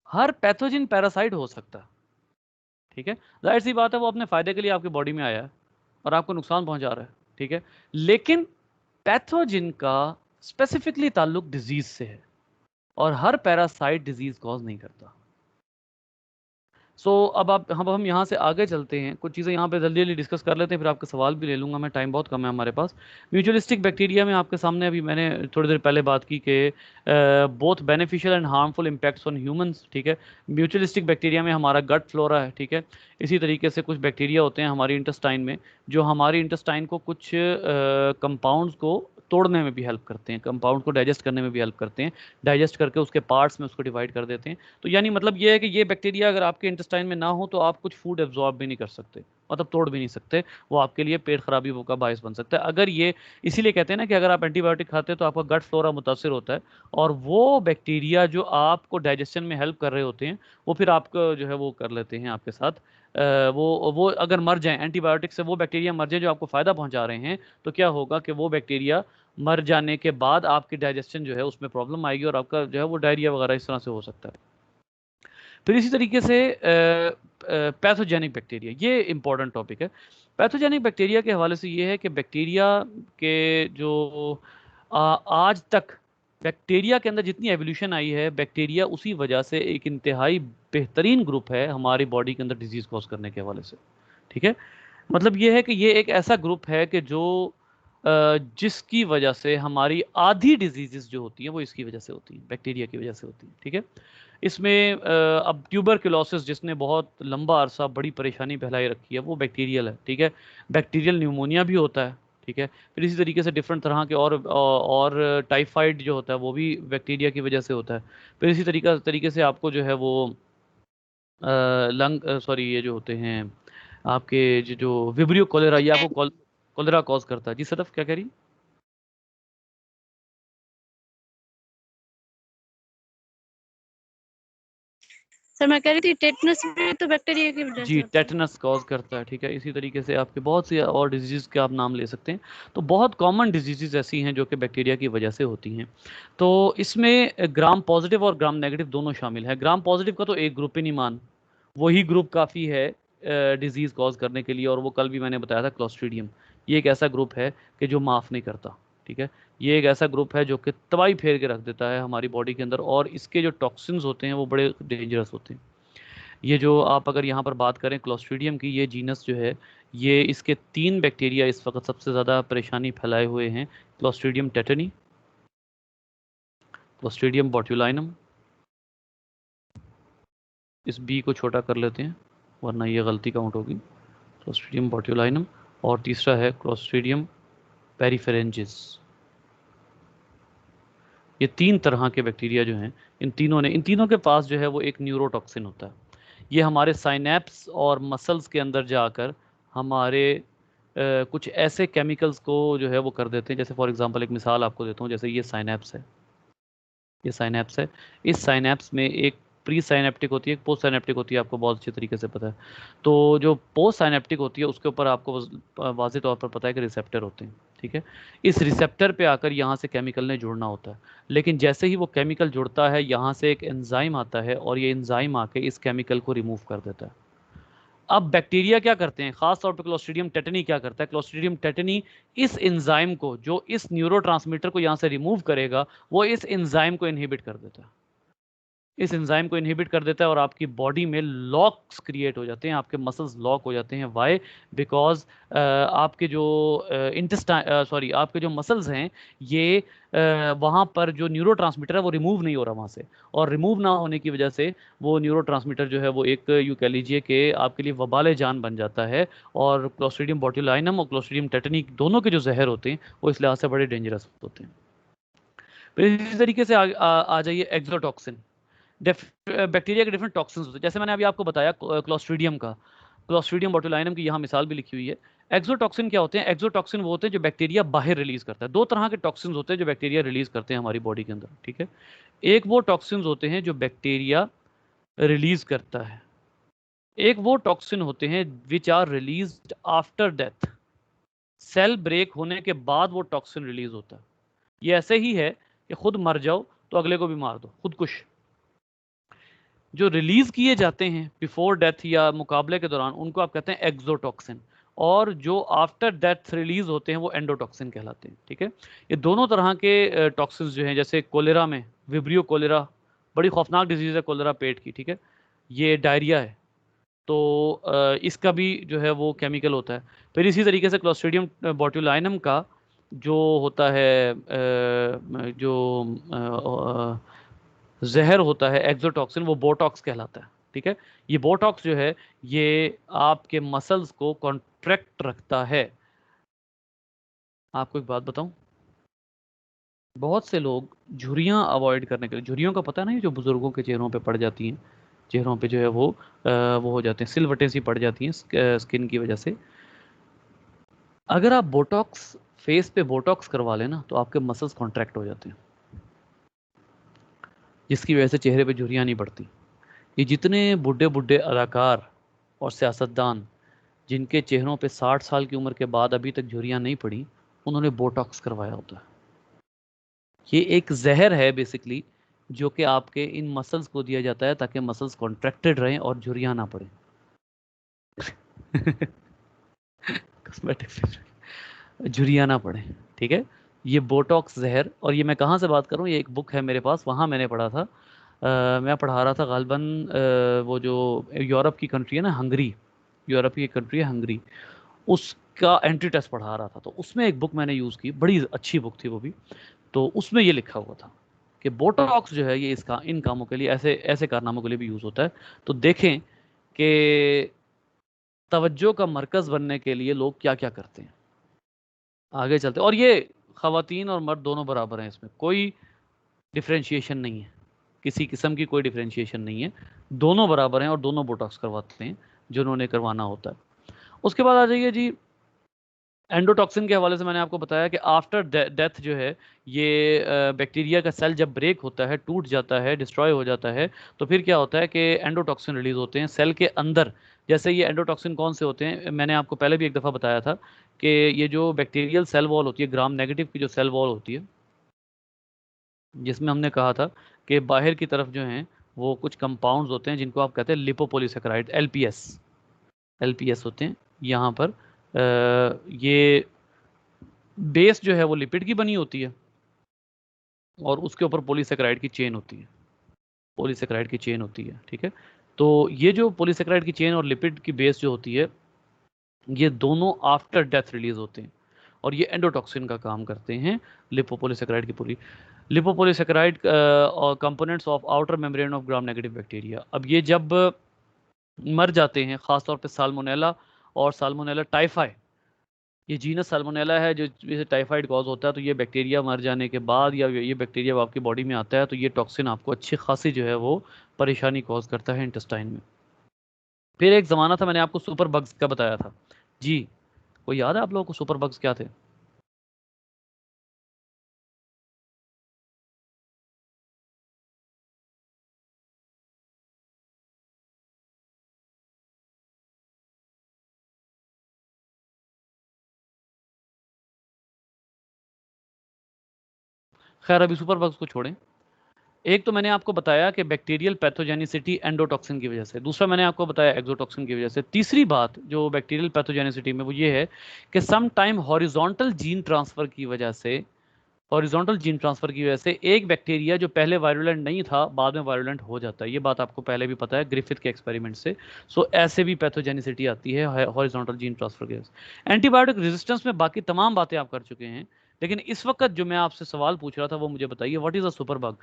हर पैथोजन पैरासाइट हो सकता है। ठीक है, जाहिर सी बात है वो अपने फायदे के लिए आपकी बॉडी में आया है और आपको नुकसान पहुंचा रहा है। ठीक है, लेकिन पैथोजन का स्पेसिफिकली ताल्लुक डिजीज से है और हर पैरासाइट डिजीज कॉज नहीं करता। सो अब हम यहाँ से आगे चलते हैं, कुछ चीज़ें यहाँ पे जल्दी जल्दी डिस्कस कर लेते हैं, फिर आपके सवाल भी ले लूँगा मैं, टाइम बहुत कम है हमारे पास। म्यूचुअलिस्टिक बैक्टीरिया में आपके सामने अभी मैंने थोड़ी देर पहले बात की कि both beneficial and harmful impacts on humans, ठीक है। म्यूचुअलिस्टिक बैक्टीरिया में हमारा गट फ्लोरा है, ठीक है। इसी तरीके से कुछ बैक्टीरिया होते हैं हमारी इंटेस्टाइन में, जो हमारी इंटेस्टाइन को कुछ कंपाउंड्स को तोड़ने में भी हेल्प करते हैं, कंपाउंड को डाइजेस्ट करने में भी हेल्प करते हैं, डाइजेस्ट करके उसके पार्ट्स में उसको डिवाइड कर देते हैं। तो यानी मतलब ये है कि ये बैक्टीरिया अगर आपके इंटेस्टाइन में ना हो तो आप कुछ फूड एब्जॉर्ब भी नहीं कर सकते, मतलब तोड़ भी नहीं सकते, वो आपके लिए पेट खराबी का बायस बन सकता है। अगर ये, इसीलिए कहते हैं ना कि अगर आप एंटीबायोटिक खाते हैं तो आपका गट फ्लोरा मुतासर होता है, और वो बैक्टीरिया जो आपको डाइजेशन में हेल्प कर रहे होते हैं वो फिर आपको जो है वो कर लेते हैं आपके साथ, वो अगर मर जाएं एंटीबायोटिक से, वो बैक्टीरिया मर जाए जो आपको फ़ायदा पहुंचा रहे हैं, तो क्या होगा कि वो बैक्टीरिया मर जाने के बाद आपकी डाइजेशन जो है उसमें प्रॉब्लम आएगी और आपका जो है वो डायरिया वगैरह इस तरह से हो सकता है। फिर इसी तरीके से पैथोजेनिक बैक्टीरिया, ये इंपॉर्टेंट टॉपिक है। पैथोजेनिक बैक्टीरिया के हवाले से ये है कि बैक्टीरिया के जो आज तक बैक्टीरिया के अंदर जितनी एवोल्यूशन आई है, बैक्टीरिया उसी वजह से एक इंतहाई बेहतरीन ग्रुप है हमारी बॉडी के अंदर डिजीज़ कॉज करने के हवाले से, ठीक है। मतलब ये है कि ये एक ऐसा ग्रुप है कि जो जिसकी वजह से हमारी आधी डिजीजेस जो होती हैं वो इसकी वजह से होती हैं, बैक्टीरिया की वजह से होती हैं, ठीक है। इसमें अब ट्यूबरक्लोसिस जिसने बहुत लंबा अरसा बड़ी परेशानी फैलाई रखी है वो बैक्टीरियल है, ठीक है। बैक्टीरियल न्यूमोनिया भी होता है, ठीक है। फिर इसी तरीके से डिफरेंट तरह के और टाइफाइड जो होता है वो भी बैक्टीरिया की वजह से होता है। फिर इसी तरीके से आपको जो है वो लंग सॉरी ये जो होते हैं आपके जो विब्रियो कोलेरा, ये आपको कोलेरा कॉज करता है। जी सदफ क्या कह रही? सर मैं कह रही थी टेटनस भी तो बैक्टीरिया की वजह से जी, होता है। टेटनस कॉज करता है, ठीक है। इसी तरीके से आपके बहुत सी और डिजीज़ के आप नाम ले सकते हैं। तो बहुत कॉमन डिजीज़ ऐसी हैं जो कि बैक्टीरिया की वजह से होती हैं। तो इसमें ग्राम पॉजिटिव और ग्राम नेगेटिव दोनों शामिल है। ग्राम पॉजिटिव का तो एक ग्रुप ही नहीं मान, वही ग्रुप काफ़ी है डिजीज़ कॉज करने के लिए, और वो कल भी मैंने बताया था क्लोस्ट्रीडियम। ये एक ऐसा ग्रुप है कि जो माफ़ नहीं करता, ठीक है। ये एक ऐसा ग्रुप है जो कि तबाही फेर के रख देता है हमारी बॉडी के अंदर, और इसके जो टॉक्सिन्स होते हैं वो बड़े डेंजरस होते हैं। ये जो आप अगर यहाँ पर बात करें क्लोस्ट्रीडियम की, ये जीनस जो है, ये इसके 3 बैक्टीरिया इस वक्त सबसे ज़्यादा परेशानी फैलाए हुए हैं। क्लोस्ट्रीडियम टेटनी, क्लोस्ट्रीडियम बोट्युलाइनम, इस बी को छोटा कर लेते हैं वरना ये गलती काउंट होगी, क्लोस्ट्रीडियम बोट्युलाइनम, और तीसरा है क्लोस्ट्रीडियम पेरिफेरेंजिस। ये 3 तरह के बैक्टीरिया जो हैं, इन तीनों के पास जो है वो एक न्यूरोटॉक्सिन होता है। ये हमारे साइनेप्स और मसल्स के अंदर जाकर हमारे कुछ ऐसे केमिकल्स को जो है वो कर देते हैं। जैसे फॉर एग्जांपल एक मिसाल आपको देता हूँ, जैसे ये साइनेप्स है, ये साइनेप्स है। इस साइनेप्स में एक प्री साइनेप्टिक होती है, एक पोस्ट साइनेप्टिक होती है, आपको बहुत अच्छे तरीके से पता है। तो जो पोस्ट साइनेप्टिक होती है उसके ऊपर आपको वाज़ेह तौर पर पता है कि रिसेप्टर होते हैं, ठीक है। इस रिसेप्टर पे आकर यहाँ से केमिकल ने जुड़ना होता है, लेकिन जैसे ही वो केमिकल जुड़ता है यहाँ से एक एंजाइम आता है और ये एंजाइम आके इस केमिकल को रिमूव कर देता है। अब बैक्टीरिया क्या करते हैं, खास तौर पे क्लोस्ट्रीडियम टेटनी क्या करता है, क्लोस्ट्रीडियम टेटनी इस एंजाइम को, जो इस न्यूरोट्रांसमीटर को यहाँ से रिमूव करेगा, वो इस एंजाइम को इनहिबिट कर देता है, इस एंजाइम को इनहिबिट कर देता है, और आपकी बॉडी में लॉक्स क्रिएट हो जाते हैं, आपके मसल्स लॉक हो जाते हैं। वाई? बिकॉज आपके जो आपके जो मसल्स हैं, ये वहाँ पर जो न्यूरोट्रांसमीटर है वो रिमूव नहीं हो रहा वहाँ से, और रिमूव ना होने की वजह से वो न्यूरोट्रांसमीटर जो है वो एक यूँ कह लीजिए कि आपके लिए वबाल जान बन जाता है। और क्लोस्ट्रीडियम बोट्युलाइनम और क्लोस्ट्रीडियम टेटनी दोनों के जो जहर होते हैं वो इस लिहाज से बड़े डेंजरस होते हैं। फिर इसी तरीके से आ जाइए एक्सोटॉक्सिन। बैक्टीरिया के डिफरेंट टॉक्सिन्स होते हैं, जैसे मैंने अभी आपको बताया क्लोस्ट्रीडियम का, क्लोस्ट्रीडियम बोट्युलाइनम की यहाँ मिसाल भी लिखी हुई है। एक्सोटॉक्सिन क्या होते हैं? एक्सोटॉक्सिन वो होते हैं जो बैक्टीरिया बाहर रिलीज करता है। 2 तरह के टॉक्सिन्स होते हैं जो बैक्टीरिया रिलीज करते हैं हमारी बॉडी के अंदर, ठीक है। एक वो टॉक्सिन्स होते हैं जो बैक्टीरिया रिलीज करता है, एक वो टॉक्सिन होते हैं which are released after death. Cell break होने के बाद वो टॉक्सिन रिलीज होता है। ये ऐसे ही है कि खुद मर जाओ तो अगले को भी मार दो, खुदकुश। जो रिलीज किए जाते हैं बिफोर डेथ या मुकाबले के दौरान, उनको आप कहते हैं एक्सोटॉक्सिन, और जो आफ्टर डेथ रिलीज होते हैं वो एंडोटॉक्सिन कहलाते हैं, ठीक है। ये दोनों तरह के टॉक्सिन्स जो हैं, जैसे कोलेरा में विब्रियो कोलेरा, बड़ी खौफनाक डिजीज है कोलेरा पेट की, ठीक है। ये डायरिया है, तो इसका भी जो है वो केमिकल होता है। फिर इसी तरीके से क्लोस्ट्रीडियम बोट्युलाइनम का जो होता है जो जहर होता है एक्सोटॉक्सिन, वो बोटॉक्स कहलाता है। ठीक है, ये बोटॉक्स जो है ये आपके मसल्स को कॉन्ट्रैक्ट रखता है। आपको एक बात बताऊं, बहुत से लोग झुर्रियां अवॉइड करने के लिए, झुर्रियों का पता नहीं, जो बुजुर्गों के चेहरों पे पड़ जाती हैं, चेहरों पे जो है वो हो जाते हैं, सिलवटें सी पड़ जाती हैं स्किन की वजह से। अगर आप बोटॉक्स फेस पे बोटॉक्स करवा लेना तो आपके मसल्स कॉन्ट्रैक्ट हो जाते हैं, जिसकी वजह से चेहरे पे झुर्रियां नहीं पड़ती। ये जितने बुढ़े बुढ़े अदाकार और सियासतदान जिनके चेहरों पे 60 साल की उम्र के बाद अभी तक झुर्रियां नहीं पड़ी, उन्होंने बोटॉक्स करवाया होता है। ये एक जहर है बेसिकली, जो कि आपके इन मसल्स को दिया जाता है ताकि मसल्स कॉन्ट्रैक्टेड रहें और झुर्रियां ना पड़े। झुर्रियां ना पड़े, ठीक है। ये बोटॉक्स जहर, और ये मैं कहाँ से बात करूँ, ये एक बुक है मेरे पास, वहाँ मैंने पढ़ा था। मैं पढ़ा रहा था गालिबन वो जो यूरोप की कंट्री है ना, हंगरी, यूरोप की कंट्री है हंगरी, उसका एंट्री टेस्ट पढ़ा रहा था। तो उसमें एक बुक मैंने यूज़ की, बड़ी अच्छी बुक थी वो भी। तो उसमें ये लिखा हुआ था कि बोटॉक्स जो है ये इसका इन कामों के लिए, ऐसे ऐसे कारनामों के लिए भी यूज़ होता है। तो देखें कि तवज्जो का मरकज़ बनने के लिए लोग क्या क्या करते हैं। आगे चलते, और ये ख़वातीन और मर्द दोनों बराबर हैं, इसमें कोई डिफ्रेंशिएशन नहीं है, किसी किस्म की कोई डिफ्रेंशिएशन नहीं है, दोनों बराबर हैं और दोनों बोटॉक्स करवाते हैं जिन्होंने करवाना होता है। उसके बाद आ जाइए जी, एंडोटॉक्सिन के हवाले से मैंने आपको बताया कि आफ्टर डेथ जो है ये बैक्टीरिया का सेल जब ब्रेक होता है, टूट जाता है, डिस्ट्रॉय हो जाता है, तो फिर क्या होता है कि एंडोटॉक्सिन रिलीज होते हैं सेल के अंदर। जैसे ये एंडोटॉक्सिन कौन से होते हैं, मैंने आपको पहले भी एक दफ़ा बताया था कि ये जो बैक्टीरियल सेल वॉल होती है, ग्राम नेगेटिव की जो सेल वॉल होती है, जिसमें हमने कहा था कि बाहर की तरफ जो हैं वो कुछ कंपाउंड्स होते हैं जिनको आप कहते हैं लिपोपोलीसेकेराइड, एलपीएस होते हैं। यहाँ पर ये बेस जो है वो लिपिड की बनी होती है और उसके ऊपर पॉलीसेकेराइड की चेन होती है, पॉलीसेकेराइड की चेन होती है, ठीक है। तो ये जो पॉलीसेकेराइड की चेन और लिपिड की बेस जो होती है, ये दोनों आफ्टर डेथ रिलीज होते हैं और ये एंडोटॉक्सिन का काम करते हैं, लिपोपोलीसेकेराइड की पूरी लिपोपोलीसेकेराइड और components of outer membrane of gram negative bacteria. अब ये जब मर जाते हैं, ख़ासतौर पे साल्मोनेला और साल्मोनेला टाइफाई, ये जीनस साल्मोनेला है जो जैसे टाइफाइड कॉज होता है, तो ये बैक्टीरिया मर जाने के बाद या ये बैक्टीरिया आपकी बॉडी में आता है तो ये टॉक्सिन आपको अच्छी खासी जो है वो परेशानी कॉज करता है इंटेस्टाइन में। फिर एक ज़माना था, मैंने आपको सुपर बग्स का बताया था जी, कोई याद है आप लोगों को सुपर बग्स क्या थे? खैर अभी सुपर बग्स को छोड़ें। एक तो मैंने आपको बताया कि बैक्टीरियल पैथोजेनिसिटी एंडोटॉक्सिन की वजह से, दूसरा मैंने आपको बताया एक्सोटॉक्सिन की वजह से, तीसरी बात जो बैक्टीरियल पैथोजेनिसिटी में वो ये है कि some time horizontal gene transfer की वजह से, हॉरिजॉन्टल जीन ट्रांसफ़र की वजह से एक बैक्टीरिया जो पहले वायरुलेंट नहीं था बाद में वायरुलेंट हो जाता है। ये बात आपको पहले भी पता है ग्रिफिथ के एक्सपेरिमेंट से। सो ऐसे भी पैथोजेनिसिटी आती है हॉरिजॉन्टल जीन ट्रांसफ़र की वजह से। एंटीबायोटिक रेजिस्टेंस में बाकी तमाम बातें आप कर चुके हैं, लेकिन इस वक्त जो मैं आपसे सवाल पूछ रहा था वो मुझे बताइए, what is a super bug?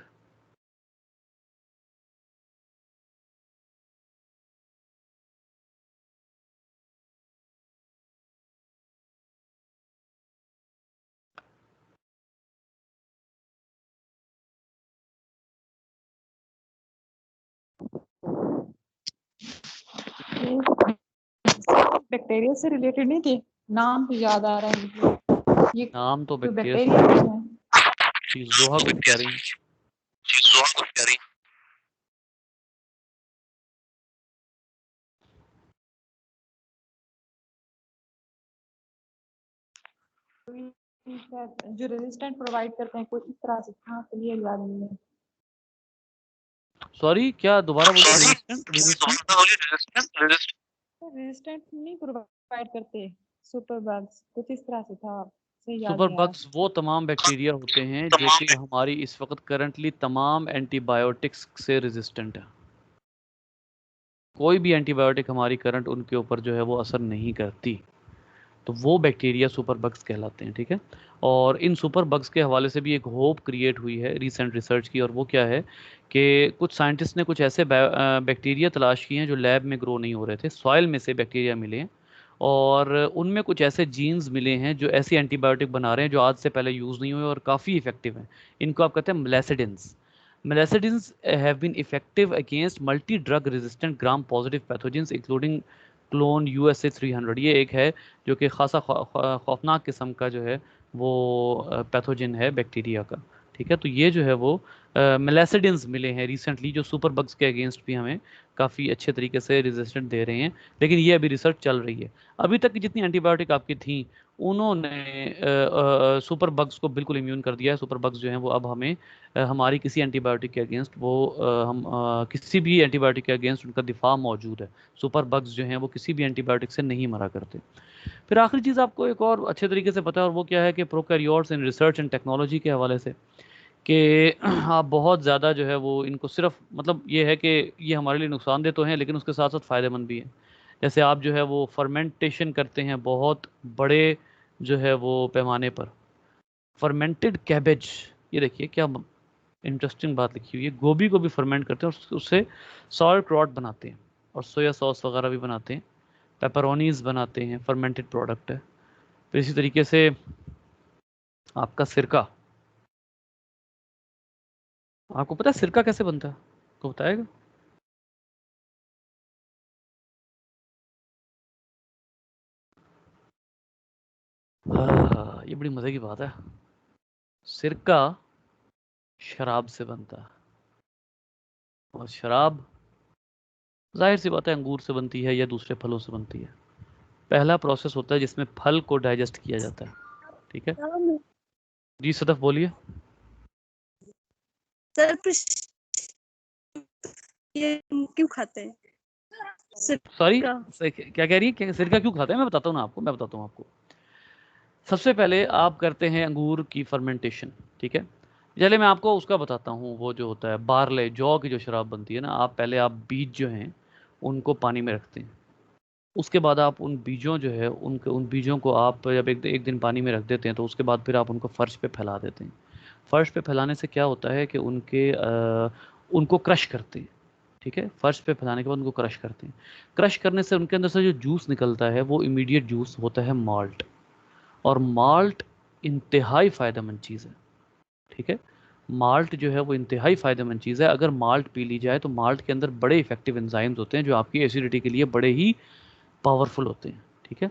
Bacteria से रिलेटेड नहीं थे, नाम तो याद आ रहा है मुझे। ये नाम तो कोई बैक्टीरिया बैक्टीरिया है। चीज लोहा कुछ कह रही है। जो रेजिस्टेंट प्रोवाइड करते हैं कोई इस तरह से, हाँ तो ये याद नहीं है। सॉरी क्या, दोबारा बोलिए, रेजिस्टेंट रेजिस्टेंट नहीं प्रोवाइड करते सुपर बग्स, कुछ इस तरह से था, सही याद सुपर नहीं आ रहा। बग्स वो तमाम बैक्टीरिया होते हैं जो कि हमारी इस वक्त करंटली तमाम एंटीबायोटिक्स से रेजिस्टेंट है। कोई भी एंटीबायोटिक हमारी करंट उनके ऊपर जो है वो असर नहीं करती। तो वो बैक्टीरिया सुपर बग्स कहलाते हैं, ठीक है। और इन सुपर बग्स के हवाले से भी एक होप क्रिएट हुई है रीसेंट रिसर्च की, और वो क्या है कि कुछ साइंटिस्ट ने कुछ ऐसे बैक्टीरिया तलाश किए हैं जो लैब में ग्रो नहीं हो रहे थे, सॉइल में से बैक्टीरिया मिले हैं, और उनमें कुछ ऐसे जीन्स मिले हैं जो ऐसी एंटीबायोटिक बना रहे हैं जो आज से पहले यूज़ नहीं हुए और काफ़ी इफेक्टिव हैं। इनको आप कहते हैं malacidins. Malacidins have been effective against multi drug resistant gram positive pathogens including clone USA 300। ये एक है जो कि खासा खौफनाक किस्म का जो है वो पैथोजन है बैक्टीरिया का, ठीक है। तो ये जो है वो मेलासिडिन्स मिले हैं रिसेंटली जो सुपर बग्स के अगेंस्ट भी हमें काफ़ी अच्छे तरीके से रेजिस्टेंट दे रहे हैं, लेकिन ये अभी रिसर्च चल रही है। अभी तक की जितनी एंटीबायोटिक आपकी थी उन्होंने सुपर बग्स को बिल्कुल इम्यून कर दिया है। सुपर बग्स जो हैं वो अब हमें हमारी किसी एंटीबायोटिक के अगेंस्ट वो हम किसी भी एंटीबायोटिक के अगेंस्ट उनका दिफा मौजूद है। सुपर बग्स जो हैं वो किसी भी एंटीबायोटिक से नहीं मरा करते। फिर आखिरी चीज़ आपको एक और अच्छे तरीके से पता है, और वो क्या है कि prokaryotes in research and technology के हवाले से कि आप बहुत ज़्यादा जो है वो इनको सिर्फ मतलब ये है कि ये हमारे लिए नुकसानदेह तो हैं लेकिन उसके साथ साथ फ़ायदेमंद भी हैं। जैसे आप जो है वो फर्मेंटेशन करते हैं बहुत बड़े जो है वो पैमाने पर, फर्मेंटेड कैबेज, ये देखिए क्या इंटरेस्टिंग बात लिखी हुई है, गोभी को भी फर्मेंट करते हैं और उससे सॉयल क्रॉट बनाते हैं और सोया सॉस वगैरह भी बनाते हैं, पेपरोनीज बनाते हैं, फर्मेंटेड प्रोडक्ट है। फिर इसी तरीके से आपका सिरका, आपको पता है सिरका कैसे बनता है, आपको बताएगा? हाँ, ये बड़ी मजे की बात है। सिरका शराब से बनता है, और शराब जाहिर सी बात है अंगूर से बनती है या दूसरे फलों से बनती है। पहला प्रोसेस होता है जिसमें फल को डाइजेस्ट किया जाता है, ठीक है। जी सदफ बोलिए। सर ये क्यों खाते हैं सॉरी, सिरका? क्या कह रही है, सिरका क्यों खाते हैं? मैं बताता हूँ ना आपको, मैं बताता हूँ आपको। सबसे पहले आप करते हैं अंगूर की फर्मेंटेशन, ठीक है। चलिए मैं आपको उसका बताता हूँ, वो जो होता है बारले जौ की जो शराब बनती है ना, आप पहले आप बीज जो हैं उनको पानी में रखते हैं। उसके बाद आप उन बीजों जो है उन बीजों को आप जब एक दिन पानी में रख देते हैं तो उसके बाद फिर आप उनको फर्श पे फैला देते हैं। फर्श पे फैलाने से क्या होता है कि उनको क्रश करते हैं, ठीक है। फर्श पे फैलाने के बाद उनको क्रश करते हैं। क्रश करने से उनके अंदर से जो जूस निकलता है वो इमीडिएट जूस होता है माल्ट, और माल्ट इंतहाई फ़ायदेमंद चीज़ है, ठीक है। माल्ट जो है वो इंतहाई फ़ायदेमंद चीज़ है। अगर माल्ट पी ली जाए तो माल्ट के अंदर बड़े इफेक्टिव एंजाइम्स होते हैं जो आपकी एसिडिटी के लिए बड़े ही पावरफुल होते हैं, ठीक है।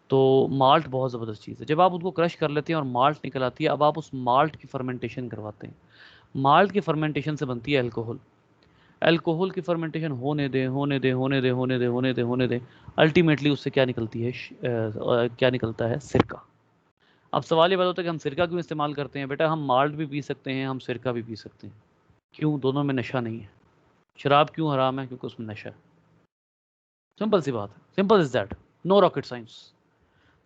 तो माल्ट बहुत ज़बरदस्त चीज़ है। जब आप उसको क्रश कर लेते हैं और माल्ट निकल आती है, अब आप उस माल्ट की फर्मेंटेशन करवाते हैं। माल्ट की फर्मेंटेशन से बनती है अल्कोहल। अल्कोहल की फर्मेंटेशन होने दें होने दें होने दें होने दें होने दें होने दें, अल्टीमेटली उससे क्या निकलती है, क्या निकलता है, सिरका। अब सवाल ये बात होता है कि हम सिरका क्यों इस्तेमाल करते हैं? बेटा हम माल्ट भी पी सकते हैं, हम सिरका भी पी सकते हैं। क्यों? दोनों में नशा नहीं है। शराब क्यों हराम है? क्योंकि उसमें नशा है। सिंपल सी बात है, simple is that, no rocket science.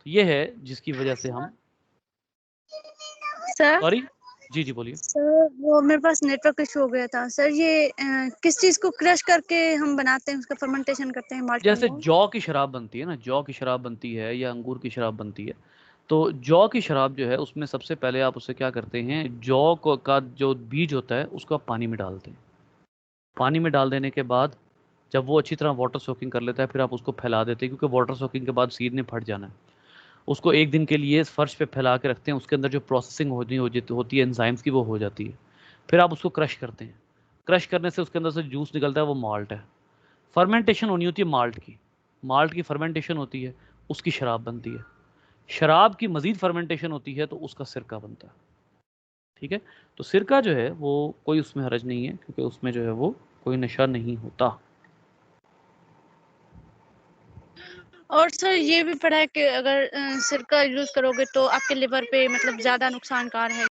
तो ये है जिसकी वजह से हम सर सॉरी जी जी बोलिए। सर वो मेरे पास नेटवर्क इशू हो गया था सर। ये किस चीज को क्रश करके हम बनाते हैं, उसका फर्मेंटेशन करते हैं माल्ट जैसे को? जौ की शराब बनती है ना, जौ की शराब बनती है या अंगूर की शराब बनती है, तो जौ की शराब जो है उसमें सबसे पहले आप उससे क्या करते हैं, जौ को का जो बीज होता है उसको आप पानी में डालते हैं। पानी में डाल देने के बाद जब वो अच्छी तरह वाटर सोकिंग कर लेता है फिर आप उसको फैला देते हैं, क्योंकि वाटर सोकिंग के बाद सीड ने फट जाना है। उसको एक दिन के लिए फर्श पे फैला के रखते हैं, उसके अंदर जो प्रोसेसिंग होती है एंजाइम्स की वो हो जाती है। फिर आप उसको क्रश करते हैं। क्रश करने से उसके अंदर से जूस निकलता है, वो माल्ट है। फर्मेंटेशन होनी होती है माल्ट की, माल्ट की फर्मेंटेशन होती है, उसकी शराब बनती है। शराब की मजीद फर्मेंटेशन होती है तो उसका सिरका बनता है, ठीक है। तो सिरका जो है वो कोई उसमें हरज नहीं है, क्योंकि उसमें जो है वो कोई नशा नहीं होता। और सर ये भी पढ़ा है कि अगर सिरका यूज करोगे तो आपके लिवर पे मतलब ज्यादा नुकसानकार है।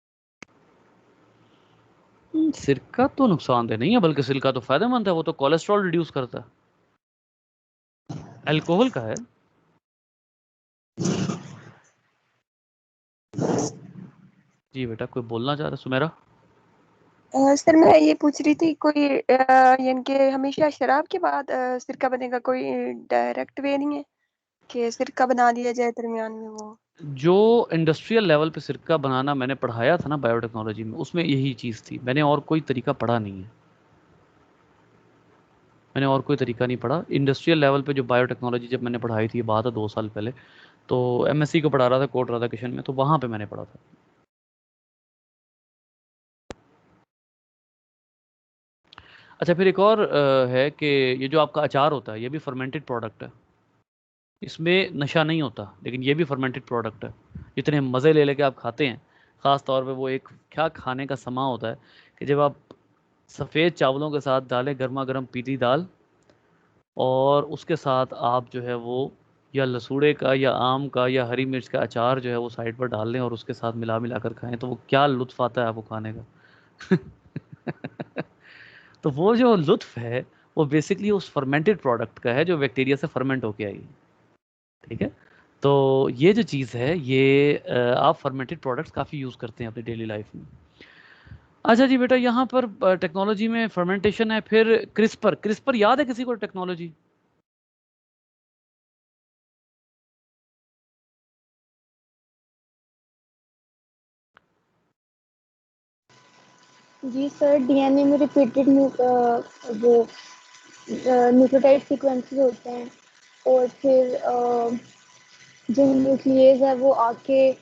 सिरका तो नुकसानदेह नहीं है, बल्कि सिरका तो फायदेमंद है, वो तो कोलेस्ट्रॉल रिड्यूस करता है। अल्कोहल का है। जी बेटा कोई बोलना चाह रहा है? सुमेरा सर मैं ये पूछ रही थी कोई यानी कि हमेशा शराब के बाद सिरका बनेगा, कोई डायरेक्ट वे नहीं है कि सिरका बना दिया जाए दरमियान में वो? जो इंडस्ट्रियल लेवल पे सिरका बनाना मैंने पढ़ाया था ना बायोटेक्नोलॉजी में, उसमें यही चीज़ थी। मैंने और कोई तरीका पढ़ा नहीं है, मैंने और कोई तरीका नहीं पढ़ा। इंडस्ट्रियल लेवल पे जो बायोटेक्नोलॉजी जब मैंने पढ़ाई थी, ये बात है 2 साल पहले, तो एमएससी को पढ़ा रहा था कोट राधाकृष्णन में, तो वहाँ पे मैंने पढ़ा था। अच्छा, फिर एक और है कि ये जो आपका अचार होता है, ये भी फर्मेंटेड प्रोडक्ट है। इसमें नशा नहीं होता, लेकिन ये भी फर्मेंटेड प्रोडक्ट है। जितने मज़े ले लेके आप खाते हैं, ख़ास तौर पे वो एक क्या खाने का समा होता है कि जब आप सफ़ेद चावलों के साथ डालें गर्मा गर्म पीली दाल, और उसके साथ आप जो है वो या लसूड़े का या आम का या हरी मिर्च का अचार जो है वो साइड पर डाल लें और उसके साथ मिला मिला कर खाएं, तो वो क्या लुत्फ़ आता है आपको खाने का। तो वो जो लुत्फ़ है वो बेसिकली उस फर्मेंटेड प्रोडक्ट का है जो बैक्टीरिया से फर्मेंट होके आई है। ठीक है, तो ये जो चीज़ है ये आप फर्मेंटेड प्रोडक्ट्स काफ़ी यूज़ करते हैं अपनी डेली लाइफ में। अच्छा जी बेटा, यहाँ पर टेक्नोलॉजी में फर्मेंटेशन है, फिर क्रिस्पर। क्रिस्पर याद है किसी को टेक्नोलॉजी? जी सर, डीएनए में रिपीटेड वो न्यूक्लियोटाइड सीक्वेंसेस होते हैं और फिर जो न्यूक्लियस है वो आके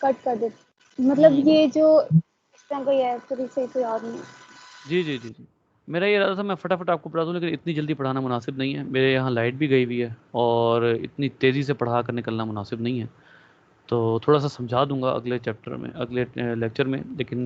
कट कर देते, मतलब ये जो इस तरह का ही है, फिर सही से याद नहीं। जी जी जी जी, मेरा ये इरादा था मैं फटाफट आपको पढ़ा दूं, लेकिन इतनी जल्दी पढ़ाना मुनासिब नहीं है। मेरे यहाँ लाइट भी गई हुई है और इतनी तेज़ी से पढ़ा कर निकलना मुनासिब नहीं है, तो थोड़ा सा समझा दूंगा अगले चैप्टर में, अगले लेक्चर में, लेकिन